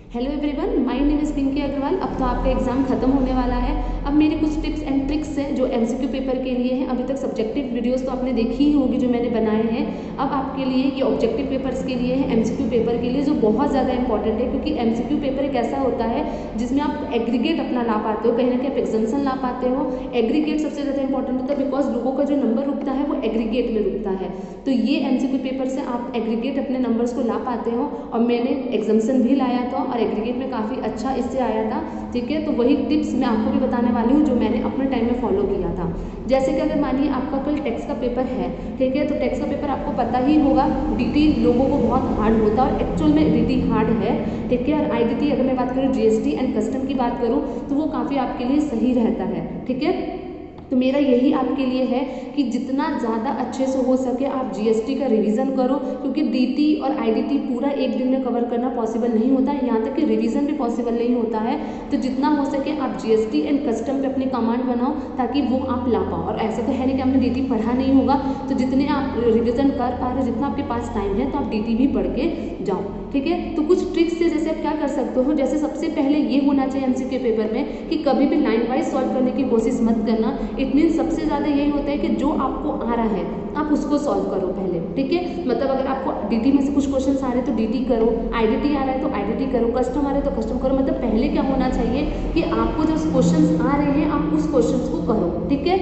Hello everyone, my name is Pinky Agarwal. अब तो आपका एग्जाम खत्म होने वाला है। अब मेरे कुछ टिप्स एंड ट्रिक्स हैं जो एमसीक्यू पेपर के लिए हैं। अभी तक सब्जेक्टिव वीडियोस तो आपने देखी ही होगी जो मैंने बनाए हैं। अब आपके लिए ये ऑब्जेक्टिव पेपर्स के लिए है, एमसीक्यू पेपर के लिए जो बहुत ज़्यादा इंपॉर्टेंट है, क्योंकि एमसीक्यू पेपर एक ऐसा होता है जिसमें आप एग्रीगेट अपना ला पाते हो, कहीं ना कहीं आप एग्जाम्सन ला पाते हो। एग्रीगेट सबसे ज़्यादा इंपॉर्टेंट होता है बिकॉज लोगों का जो नंबर रुकता है वो एग्रीगेट में रुकता है। तो ये एमसीक्यू पेपर से आप एग्रीगेट अपने नंबर्स को ला पाते हो। और मैंने एग्जाम्सन भी लाया था और एग्रीगेट में काफ़ी अच्छा इससे आया था। ठीक है, तो वही टिप्स मैं आपको भी बताने वाली हूँ जो मैंने अपने टाइम में फॉलो किया था। जैसे कि अगर मानिए आपका कल टैक्स का पेपर है, ठीक है, तो टैक्स का पेपर आपको पता ही होगा डीटी लोगों को बहुत हार्ड होता है और एक्चुअल में डीटी हार्ड है। ठीक है, और आईडीटी अगर मैं बात करूँ, जीएसटी एंड कस्टम की बात करूँ तो वो काफ़ी आपके लिए सही रहता है। ठीक है, तो मेरा यही आपके लिए है कि जितना ज़्यादा अच्छे से हो सके आप जीएसटी का रिवीजन करो, क्योंकि डीटी और आईडीटी पूरा एक दिन में कवर करना पॉसिबल नहीं होता है, यहाँ तक कि रिवीजन भी पॉसिबल नहीं होता है। तो जितना हो सके आप जीएसटी एंड कस्टम पे अपनी कमांड बनाओ ताकि वो आप ला पाओ। और ऐसा तो है नहीं कि आपने डीटी पढ़ा नहीं होगा, तो जितने आप रिविजन कर पा रहे हो, जितना आपके पास टाइम है, तो आप डीटी भी पढ़ के जाओ। ठीक है, तो कुछ ट्रिक्स से जैसे आप क्या कर सकते हो, जैसे सबसे पहले ये होना चाहिए एमसीक्यू पेपर में कि कभी भी लाइन वाइज सॉल्व करने की कोशिश मत करना। इट मीन सबसे ज़्यादा यही होता है कि जो आपको आ रहा है आप उसको सॉल्व करो पहले। ठीक है, मतलब अगर आपको डीटी में से कुछ क्वेश्चन आ रहे हैं तो डीटी करो, आईडीटी आ रहा है तो आईडीटी करो, कस्टम आ रहा है तो कस्टम करो। मतलब पहले क्या होना चाहिए कि आपको जो क्वेश्चन आ रहे हैं आप उस क्वेश्चन को करो। ठीक है,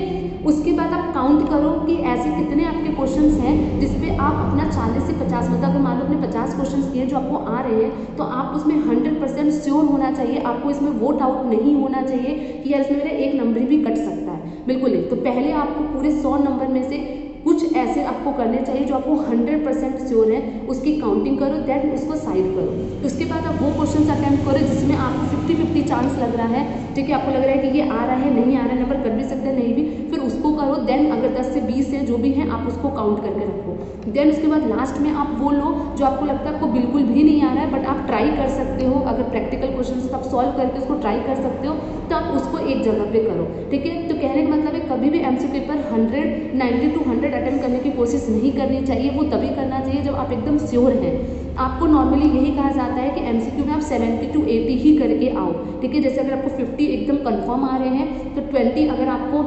उसके बाद आप काउंट करो कि ऐसे कितने आपके क्वेश्चंस हैं जिसपे आप अपना 40 से 50, मतलब अगर मान लो अपने 50 क्वेश्चंस किए जो आपको आ रहे हैं, तो आप उसमें 100% श्योर होना चाहिए। आपको इसमें वो डाउट नहीं होना चाहिए कि यार इसमें मेरा एक नंबर भी कट सकता है, बिल्कुल नहीं। तो पहले आपको पूरे 100 नंबर में से कुछ ऐसे आपको करने चाहिए जो आपको 100% श्योर है, उसकी काउंटिंग करो, देन उसको साइड करो। उसके बाद आप वो क्वेश्चन अटैम्प्ट करो जिसमें आपको 50-50 चांस लग रहा है। ठीक है, आपको लग रहा है कि ये आ रहा है, नहीं आ रहा है, नंबर कट भी सकते हैं, नहीं भी, फिर उसको करो। देन अगर 10 से 20 है जो भी है आप उसको काउंट करके रखो। देन उसके बाद लास्ट में आप वो लो जो आपको लगता है आपको बिल्कुल भी नहीं आ रहा है, बट आप ट्राई कर सकते हो। अगर प्रैक्टिकल क्वेश्चन आप सॉल्व करके उसको ट्राई कर सकते हो तो आप उसको एक जगह पे करो। ठीक है, तो कहने का मतलब है कभी भी एमसीक्यू पेपर 90 to 100 अटेम्प्ट करने की कोशिश नहीं करनी चाहिए। वो तभी करना चाहिए जब आप एकदम श्योर हैं। आपको नॉर्मली यही कहा जाता है कि एमसीक्यू में आप 70 to 80 ही करके आओ। ठीक है, जैसे अगर आपको 50 एकदम कंफर्म आ रहे हैं तो 20, अगर आपको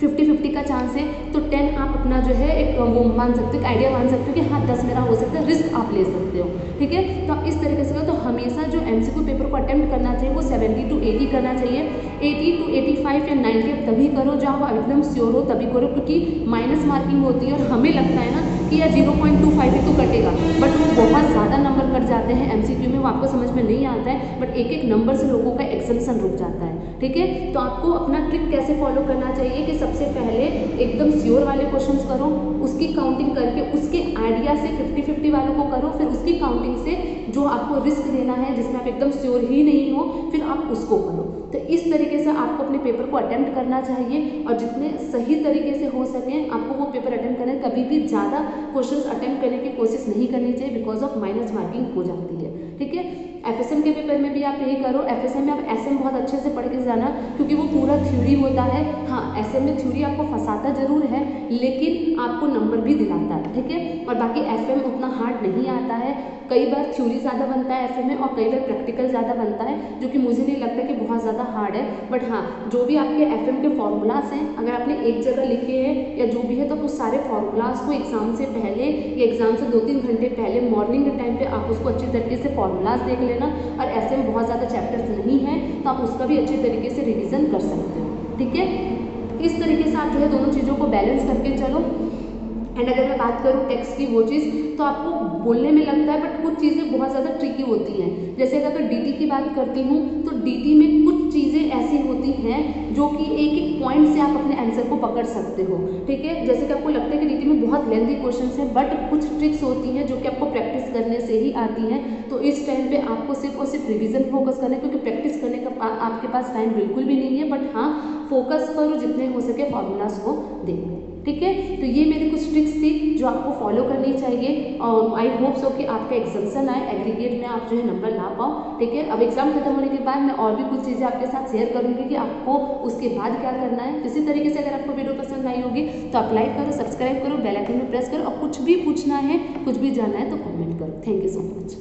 50-50 का चांस है तो 10 आप अपना जो है एक वो मान सकते हो, एक आइडिया मान सकते हो कि हाँ 10 मेरा हो सकता है, रिस्क आप ले सकते हो। ठीक है, तो आप इस तरीके से करो। तो हमेशा जो एमसीक्यू पेपर को अटेम्प्ट करना चाहिए वो 70 to 80 करना चाहिए। 80 to 85 या 90 आप तभी करो जब आप एकदम श्योर हो, तभी करो, क्योंकि माइनस मार्किंग होती है और हमें लगता है ना कि यार 0.25 ही तो कटेगा, बट वो बहुत ज़्यादा नंबर कट जाते हैं एमसीक्यू में, वो आपको समझ में नहीं आता है, बट एक एक नंबर से लोगों का एग्जाम्शन रुक जाता है। ठीक है, तो आपको अपना ट्रिक कैसे फॉलो करना चाहिए कि सबसे पहले एकदम श्योर वाले क्वेश्चंस करो, उसकी काउंटिंग करके उसके आइडिया से 50-50 वालों को करो, फिर उसकी काउंटिंग से जो आपको रिस्क लेना है जिसमें आप एकदम श्योर ही नहीं हो फिर आप उसको करो। तो इस तरीके से आपको अपने पेपर को अटेम्प्ट करना चाहिए और जितने सही तरीके से हो सके आपको वो पेपर अटेम्प्ट करना है। कभी भी ज़्यादा क्वेश्चंस अटेम्प्ट करने की कोशिश नहीं करनी चाहिए बिकॉज ऑफ माइनस मार्किंग हो जाती है। ठीक है, एफएसएम के पेपर में भी आप यही करो। एफएसएम में आप एसएम बहुत अच्छे से पढ़ के जाना क्योंकि वो पूरा थ्योरी होता है। हाँ, एसएम में थ्योरी आपको फंसाता जरूर है लेकिन आपको नंबर भी दिलाता है। ठीक है, और बाकी एफएम उतना हार्ड नहीं आता है। कई बार थ्योरी ज़्यादा बनता है एफएम में और कई बार प्रैक्टिकल ज़्यादा बनता है, जो कि मुझे नहीं लगता कि बहुत ज़्यादा हार्ड है। बट हाँ, जो भी आपके एफएम के फॉर्मूलाज हैं अगर आपने एक जगह लिखे हैं या जो भी है तो उस सारे फॉर्मूलाज को एग्जाम से पहले या एग्जाम से 2-3 घंटे पहले मॉर्निंग के टाइम पे आप उसको अच्छी तरीके से फॉर्मूलाज देख लेना। और ऐसे में बहुत ज़्यादा चैप्टर्स नहीं है तो आप उसका भी अच्छे तरीके से रिविजन कर सकते हो। ठीक है, इस तरीके से आप जो है दोनों चीज़ों को बैलेंस करके चलो। एंड अगर मैं बात करूँ टेक्स्ट की वो चीज़ तो आपको बोलने में लगता है बट कुछ चीज़ें बहुत ज़्यादा ट्रिकी होती हैं। जैसे अगर डीटी की बात करती हूँ तो डीटी में कुछ चीज़ें ऐसी होती हैं जो कि एक एक पॉइंट से आप अपने आंसर को पकड़ सकते हो। ठीक है, जैसे कि आपको लगता है कि डीटी में बहुत लेंथी क्वेश्चंस हैं बट कुछ ट्रिक्स होती हैं जो कि आपको प्रैक्टिस करने से ही आती हैं। तो इस टाइम पे आपको सिर्फ और सिर्फ रिवीजन फोकस करना है क्योंकि प्रैक्टिस करने का आपके पास टाइम बिल्कुल भी नहीं है। बट हाँ, फोकस करो जितने हो सके फॉर्मूलाज को देखो। ठीक है, तो ये मेरी कुछ ट्रिक्स थी जो आपको फॉलो करनी चाहिए और आई होप सो कि आपका एग्जाम्सन आए, एग्रीगेट में आप जो है नंबर ला पाओ। ठीक है, अब एग्जाम खत्म होने के बाद मैं और भी कुछ चीज़ें आपके साथ शेयर करूंगी कि आपको उसके बाद क्या करना है। इसी तरीके से अगर आपको वीडियो पसंद आई होगी तो आप लाइक करो, सब्सक्राइब करो, बेल आइकन में प्रेस करो और कुछ भी पूछना है, कुछ भी जानना है तो कॉमेंट करो। Thank you so much.